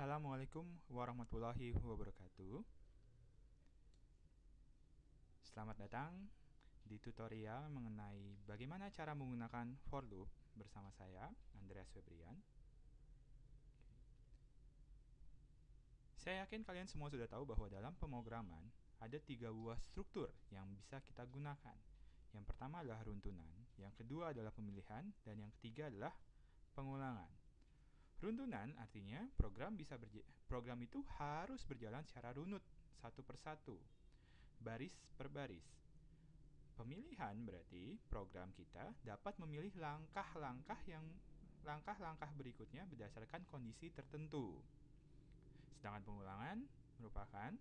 Assalamualaikum warahmatullahi wabarakatuh. Selamat datang di tutorial mengenai bagaimana cara menggunakan for loop bersama saya, Andreas Febrian. Saya yakin kalian semua sudah tahu bahwa dalam pemrograman ada 3 buah struktur yang bisa kita gunakan. Yang pertama adalah runtunan, yang kedua adalah pemilihan, dan yang ketiga adalah pengulangan. Runtunan artinya program itu harus berjalan secara runut, satu persatu, baris per baris. Pemilihan berarti program kita dapat memilih langkah-langkah berikutnya berdasarkan kondisi tertentu. Sedangkan pengulangan merupakan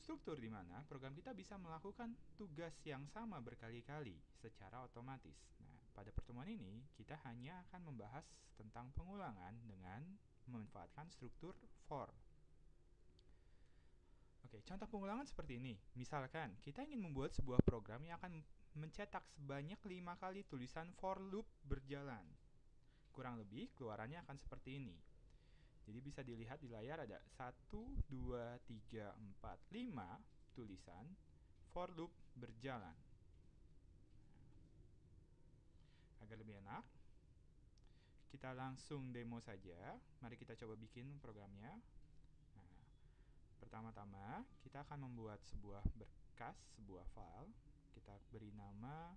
struktur di mana program kita bisa melakukan tugas yang sama berkali-kali secara otomatis. Nah, pada pertemuan ini kita hanya akan membahas tentang pengulangan dengan memanfaatkan struktur for. Oke, contoh pengulangan seperti ini. Misalkan kita ingin membuat sebuah program yang akan mencetak sebanyak 5 kali tulisan for loop berjalan. Kurang lebih keluarannya akan seperti ini. Jadi bisa dilihat di layar ada 1, 2, 3, 4, 5 tulisan for loop berjalan. Agar lebih enak, kita langsung demo saja. Mari kita coba bikin programnya. Nah, pertama-tama kita akan membuat sebuah berkas, sebuah file. Kita beri nama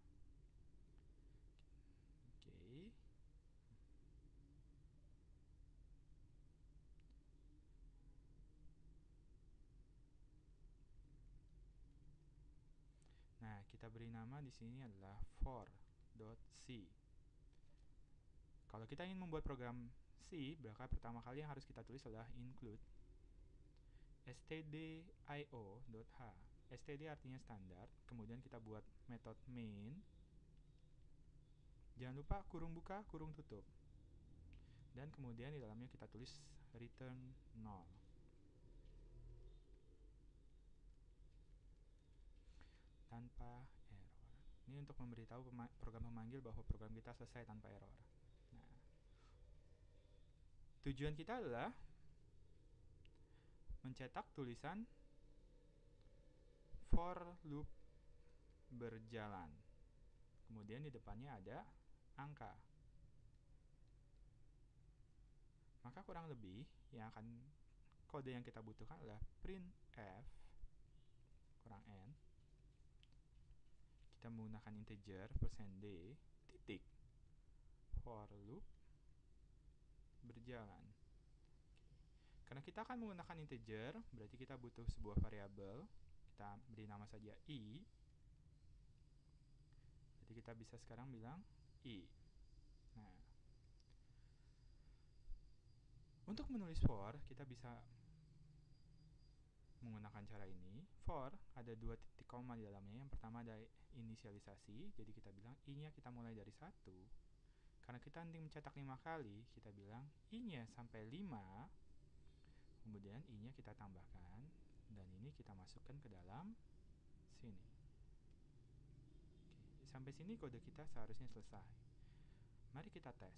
Oke. Nah, kita beri nama di sini adalah for.c. Kalau kita ingin membuat program C, maka pertama kali yang harus kita tulis adalah include stdio.h. std artinya standar, kemudian kita buat metode main. Jangan lupa kurung buka, kurung tutup. Dan kemudian di dalamnya kita tulis return 0. Tanpa error. Ini untuk memberitahu program pemanggil bahwa program kita selesai tanpa error. Nah, tujuan kita adalah mencetak tulisan for loop berjalan. Kemudian di depannya ada angka. Maka kurang lebih kode yang kita butuhkan adalah printf kurang n. Kita menggunakan integer %d titik for loop berjalan. Karena kita akan menggunakan integer, berarti kita butuh sebuah variabel. Kita beri nama saja i. Jadi kita bisa sekarang bilang i. Nah, untuk menulis for, kita bisa menggunakan cara ini. For ada 2 titik koma di dalamnya. Yang pertama ada inisialisasi, jadi kita bilang i-nya kita mulai dari 1. Karena kita nanti mencetak 5 kali, kita bilang i-nya sampai 5. Kemudian i-nya kita tambahkan, dan ini kita masukkan ke dalam sini. Oke, sampai sini kode kita seharusnya selesai. Mari kita tes.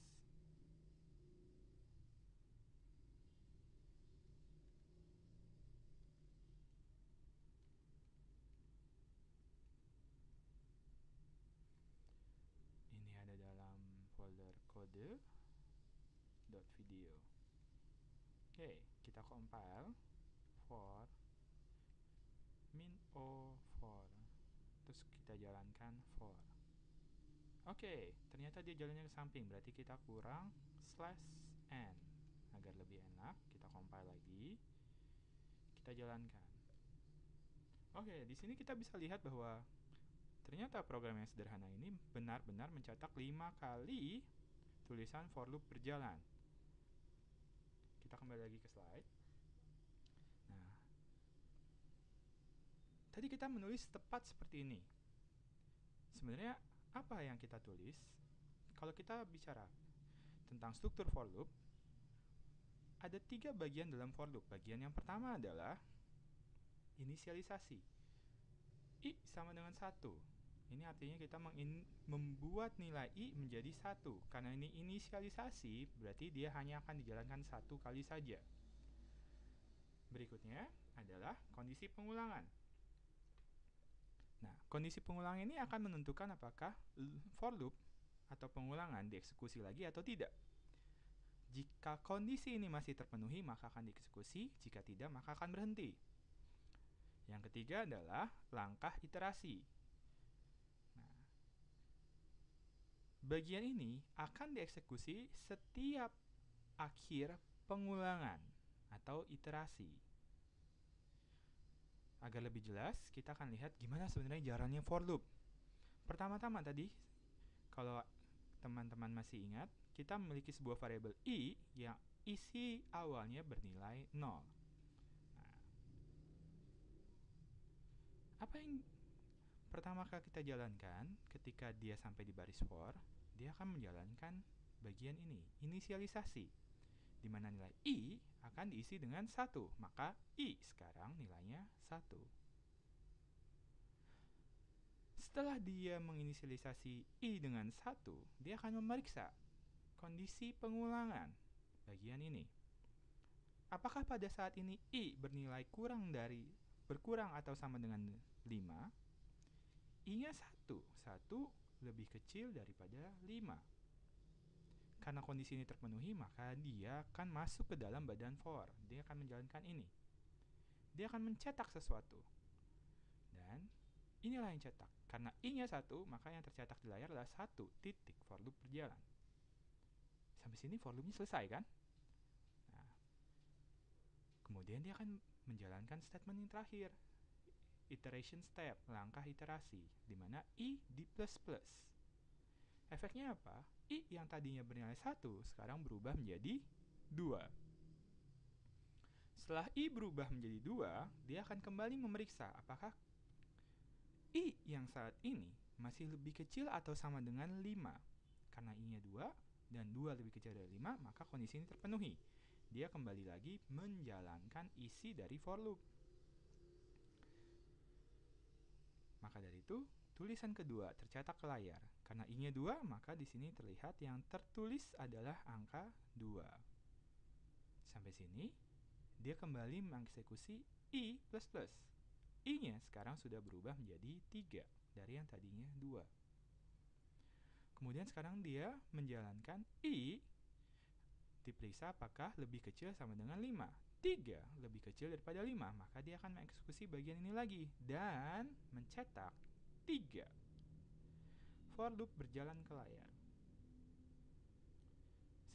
Ini ada dalam folder kode.video. Oke, kita compile for min o for, terus kita jalankan for. Oke, ternyata dia jalannya ke samping, berarti kita kurang /n. Agar lebih enak, kita compile lagi, kita jalankan. Oke, di sini kita bisa lihat bahwa ternyata program yang sederhana ini benar-benar mencetak 5 kali tulisan for loop berjalan. Kita kembali lagi ke slide. Nah, tadi kita menulis tepat seperti ini. Sebenarnya apa yang kita tulis? Kalau kita bicara tentang struktur for loop, ada 3 bagian dalam for loop. Bagian yang pertama adalah inisialisasi. I sama dengan 1. Ini artinya kita membuat nilai I menjadi 1. Karena ini inisialisasi, berarti dia hanya akan dijalankan 1 kali saja. Berikutnya adalah kondisi pengulangan. Nah, kondisi pengulangan ini akan menentukan apakah for loop atau pengulangan dieksekusi lagi atau tidak. Jika kondisi ini masih terpenuhi, maka akan dieksekusi. Jika tidak, maka akan berhenti. Yang ketiga adalah langkah iterasi. Nah, bagian ini akan dieksekusi setiap akhir pengulangan atau iterasi. Agar lebih jelas, kita akan lihat gimana sebenarnya jalannya for loop. Pertama-tama tadi, kalau teman-teman masih ingat, kita memiliki sebuah variabel I yang isi awalnya bernilai 0. Nah, apa yang pertama kali kita jalankan ketika dia sampai di baris for, dia akan menjalankan bagian ini, inisialisasi, di mana nilai I akan diisi dengan 1, maka I sekarang nilainya 1. Setelah dia menginisialisasi I dengan 1, dia akan memeriksa kondisi pengulangan bagian ini. Apakah pada saat ini I bernilai berkurang atau sama dengan 5? I-nya 1. 1 lebih kecil daripada 5. Karena kondisi ini terpenuhi, maka dia akan masuk ke dalam badan for. Dia akan menjalankan ini. Dia akan mencetak sesuatu. Dan inilah yang cetak. Karena I-nya 1, maka yang tercetak di layar adalah 1 titik for loop berjalan. Sampai sini for loop-nya selesai kan? Nah, kemudian dia akan menjalankan statement yang terakhir, iteration step, langkah iterasi, di mana I di plus plus. Efeknya apa? I yang tadinya bernilai 1 sekarang berubah menjadi 2. Setelah I berubah menjadi 2, dia akan kembali memeriksa apakah I yang saat ini masih lebih kecil atau sama dengan 5. Karena I-nya 2 dan 2 lebih kecil dari 5, maka kondisi ini terpenuhi. Dia kembali lagi menjalankan isi dari for loop. Maka dari itu, tulisan kedua tercetak ke layar. Karena I-nya 2, maka di sini terlihat yang tertulis adalah angka 2. Sampai sini, dia kembali mengeksekusi I++. I-nya sekarang sudah berubah menjadi 3 dari yang tadinya 2. Kemudian sekarang dia menjalankan I, diperiksa apakah lebih kecil sama dengan 5. 3 lebih kecil daripada 5, maka dia akan mengeksekusi bagian ini lagi dan mencetak 3. For loop berjalan ke layar.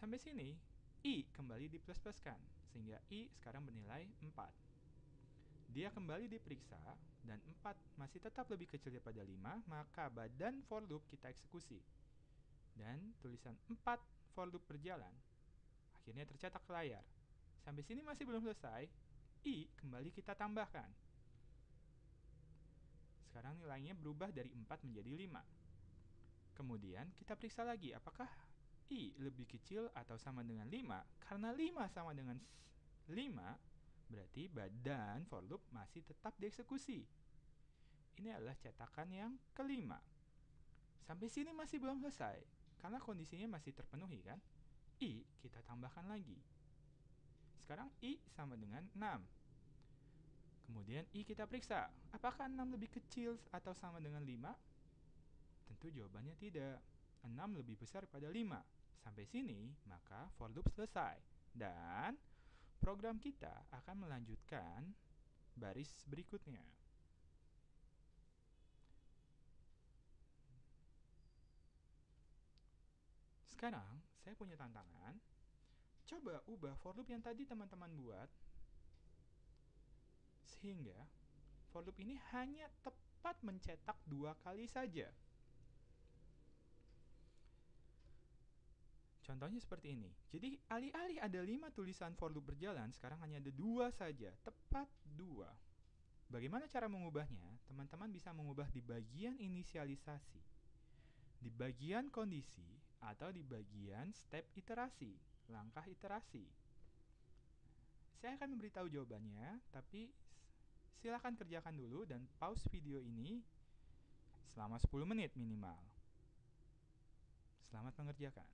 Sampai sini, I kembali di-plus-pluskan, sehingga I sekarang bernilai 4. Dia kembali diperiksa, dan 4 masih tetap lebih kecil daripada 5, maka badan for loop kita eksekusi. Dan tulisan 4 for loop berjalan, akhirnya tercetak ke layar. Sampai sini masih belum selesai, I kembali kita tambahkan. Sekarang nilainya berubah dari 4 menjadi 5. Kemudian kita periksa lagi apakah I lebih kecil atau sama dengan 5. Karena 5 sama dengan 5, berarti badan for loop masih tetap dieksekusi. Ini adalah cetakan yang kelima. Sampai sini masih belum selesai, karena kondisinya masih terpenuhi kan? I kita tambahkan lagi. Sekarang I sama dengan 6. Kemudian I kita periksa, apakah 6 lebih kecil atau sama dengan 5? Tentu jawabannya tidak. 6 lebih besar daripada 5. Sampai sini, maka for loop selesai. Dan program kita akan melanjutkan baris berikutnya. Sekarang, saya punya tantangan. Coba ubah for loop yang tadi teman-teman buat, sehingga for loop ini hanya tepat mencetak 2 kali saja. Contohnya seperti ini. Jadi alih-alih ada 5 tulisan for loop berjalan, sekarang hanya ada 2 saja, tepat 2. Bagaimana cara mengubahnya? Teman-teman bisa mengubah di bagian inisialisasi, di bagian kondisi, atau di bagian step iterasi, langkah iterasi. Saya akan memberitahu jawabannya, tapi silakan kerjakan dulu dan pause video ini selama 10 menit minimal. Selamat mengerjakan.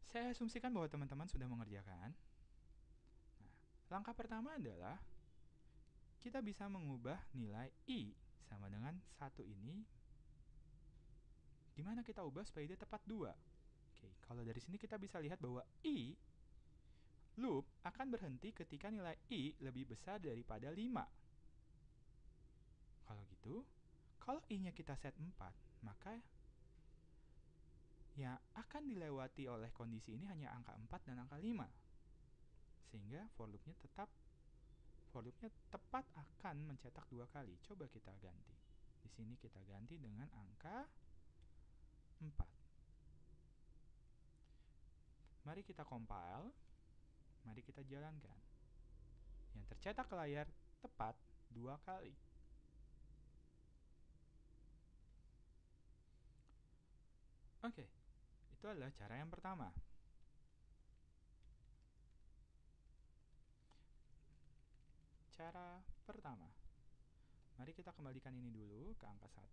Saya asumsikan bahwa teman-teman sudah mengerjakan. Nah, langkah pertama adalah kita bisa mengubah nilai I sama dengan 1 ini. Gimana kita ubah supaya dia tepat 2? Oke, kalau dari sini kita bisa lihat bahwa I loop akan berhenti ketika nilai I lebih besar daripada 5. Kalau gitu, kalau I-nya kita set 4, maka yang akan dilewati oleh kondisi ini hanya angka 4 dan angka 5. Sehingga for loop-nya tepat akan mencetak 2 kali. Coba kita ganti. Di sini kita ganti dengan angka 4. Mari kita compile. Mari kita jalankan. Yang tercetak ke layar tepat 2 kali. Oke, itu adalah cara yang pertama. Cara pertama. Mari kita kembalikan ini dulu ke angka 1.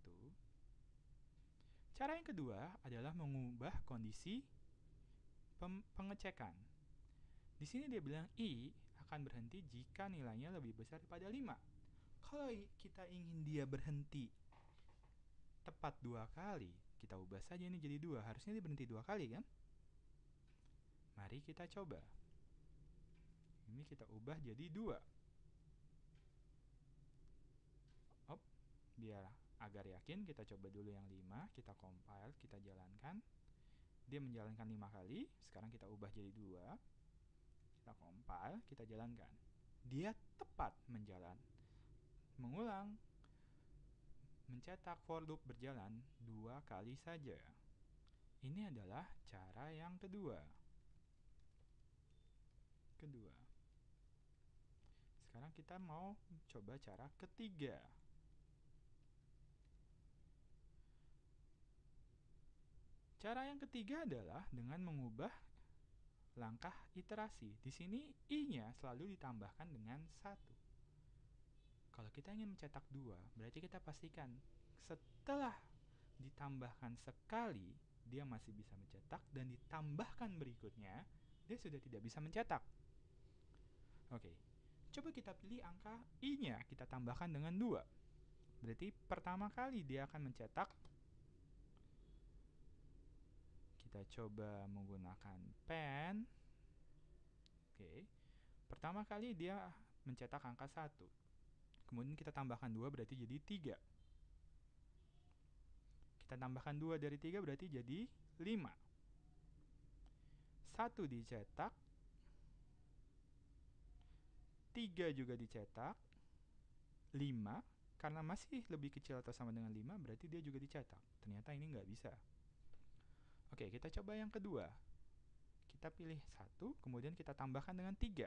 Cara yang kedua adalah mengubah kondisi pengecekan. Di sini dia bilang I akan berhenti jika nilainya lebih besar daripada 5. Kalau kita ingin dia berhenti tepat 2 kali, kita ubah saja ini jadi 2. Harusnya dia berhenti 2 kali kan? Mari kita coba. Ini kita ubah jadi 2. Biar agar yakin, kita coba dulu yang 5. Kita compile, kita jalankan. Dia menjalankan 5 kali. Sekarang kita ubah jadi 2. Kita compile, kita jalankan. Dia tepat menjalan. Mengulang. Mencetak for loop berjalan 2 kali saja. Ini adalah cara yang kedua. Sekarang kita mau coba cara ketiga. Cara yang ketiga adalah dengan mengubah langkah iterasi. Di sini I-nya selalu ditambahkan dengan 1. Kalau kita ingin mencetak 2, berarti kita pastikan setelah ditambahkan sekali, dia masih bisa mencetak, dan ditambahkan berikutnya, dia sudah tidak bisa mencetak. Oke, coba kita pilih angka I-nya, kita tambahkan dengan 2. Berarti pertama kali dia akan mencetak. Kita coba menggunakan pen. Oke. Pertama kali dia mencetak angka 1. Kemudian kita tambahkan 2 berarti jadi 3. Kita tambahkan 2 dari 3 berarti jadi 5. 1 dicetak. 3 juga dicetak. 5. Karena masih lebih kecil atau sama dengan 5, berarti dia juga dicetak. Ternyata ini nggak bisa. Oke, kita coba yang kedua. Kita pilih 1, kemudian kita tambahkan dengan 3.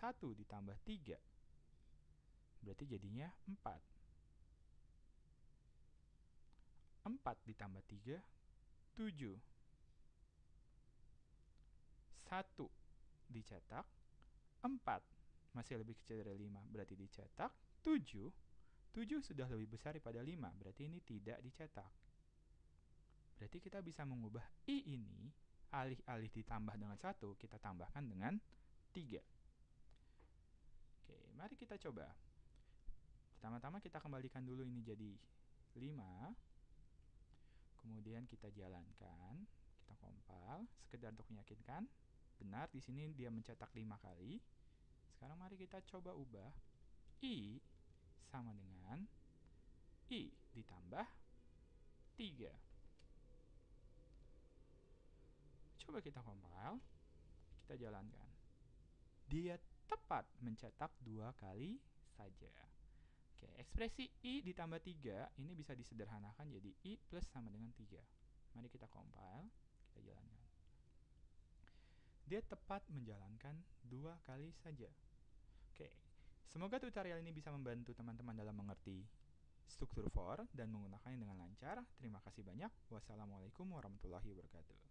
1 ditambah 3. Berarti jadinya 4. 4 ditambah 3, 7. 1 dicetak. 4 masih lebih kecil dari 5, berarti dicetak. 7 sudah lebih besar daripada 5, berarti ini tidak dicetak. Berarti kita bisa mengubah I ini, alih-alih ditambah dengan 1, kita tambahkan dengan 3. Oke, mari kita coba. Pertama-tama kita kembalikan dulu ini jadi 5. Kemudian kita jalankan, kita compile, sekedar untuk meyakinkan. Benar, di sini dia mencetak 5 kali. Sekarang mari kita coba ubah I sama dengan I ditambah 3. Coba kita compile, kita jalankan. Dia tepat mencetak 2 kali saja. Oke, ekspresi I ditambah 3 ini bisa disederhanakan jadi I plus sama dengan 3. Mari kita compile, kita jalankan. Dia tepat menjalankan 2 kali saja. Oke, semoga tutorial ini bisa membantu teman-teman dalam mengerti struktur for dan menggunakannya dengan lancar. Terima kasih banyak. Wassalamualaikum warahmatullahi wabarakatuh.